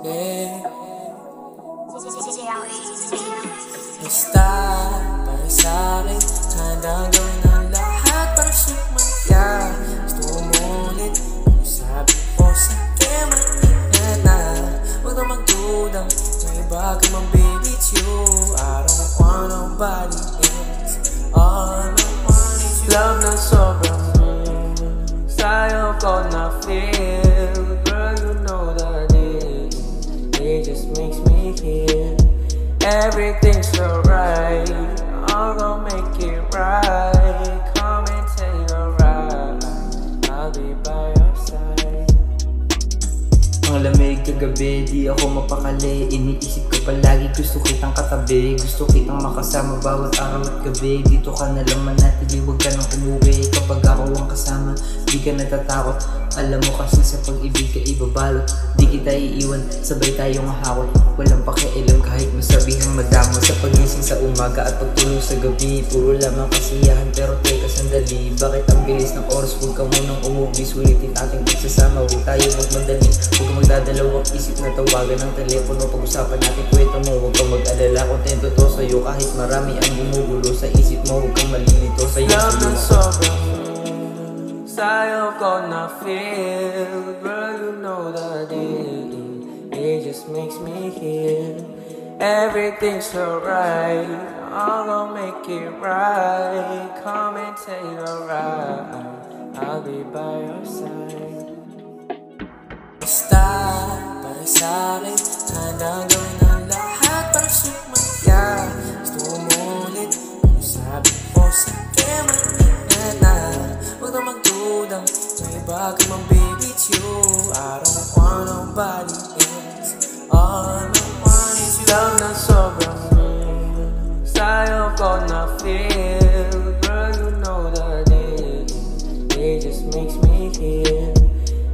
yeah. Basta para sa'kin, handang gawin ang lahat para sumaya. Gusto mo ulit, sabi ko sa'kin maingat na. Huwag na magdudang, may iba ka mang baby you. I don't want nobody else, all I want is you. Love na sobrang sa'yo ko na feel. Girl, you know that it just makes me feel everything's alright. I'm gonna make it right. Come and take a ride, I'll be by your side. Ang lamig kagabi, di ako mapakali. Iniisip ko palagi, gusto kitang katabi. Gusto kitang makasama bawat araw at gabi. Dito ka na lang manatili, huwag ka nang umuwi. Kapag ako ang kasama, di ka natatakot. Alam mo kasi sa pag-ibig ka ibabalot. Di kita iiwan, sabay tayong mahakot. Walang pakialam kahit masabihang madamo. Sa pagising sa umaga at pagtulog sa gabi, puro lamang kasiyahan. Pero teka sandali, bakit ang bilis ng oras? Huwag ka munang umuwi, sulitin ating pagsasama. Huwag tayo magmadali, huwag ka magdadalawang isip na tawagan ng telepono. Pag-usapan natin kwento mo, huwag kang mag-alala. Kontento to sa'yo kahit marami ang gumugulo sa isip mo. Huwag kang malilito sa'yo. Love na sobrang sa'yo ko na feel. Girl, you know that it just makes me feel everything's alright. I'm gonna make it right. Come and take a ride, I'll be by your side. Basta para sa'kin, handang gawin ang lahat para sumaya. Gusto mo ulit, sabi ko sa'kin maingat na. Huwag na magdudang, may iba ka mang baby you. I don't want nobody else, all I want is you. Love na sobrang sa'yo ko na feel. Girl, you know that it just makes me feel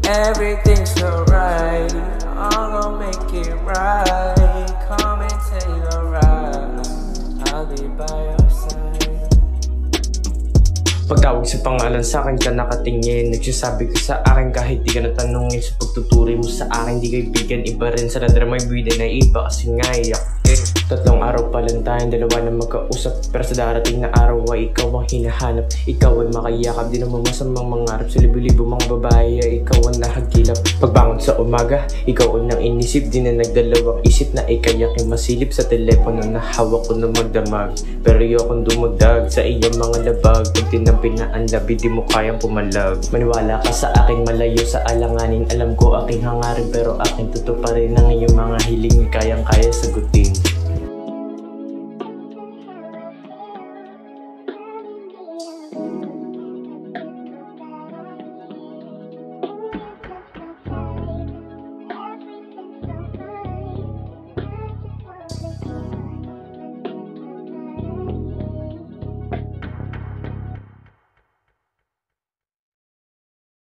everything's alright. I'm gonna make it right. Come and take a ride, I'll be by your side. Pagtawag sa pangalan sa'kin ka nakatingin. Nagsasabi ka sa akin kahit di ka natanungin. Sa pagtuturi mo sa akin di kaibigan, iba rin sa nadrama may bida na iba. Kasi nga iyak Tatlong araw pa lang tayong dalawa na magkausap. Pero sa darating na araw ay ikaw ang hinahanap. Ikaw ay makayakap, di naman masamang mangarap. Sa libo-libo mga babae ay ikaw ang nahagilap. Pagbangon sa umaga, ikaw ang nang inisip. Di na nagdalawang isip na ikayak yung masilip. Sa telepono na hawak ko na magdamag. Pero ayokong dumagdag sa iyong mga labag. Pag tinampin na ang labi, di mo kayang pumalag. Maniwala ka sa aking malayo sa alanganin. Alam ko aking hangarin pero aking tutuparin ang iyong mga hiling. Kayang-kaya sagutin.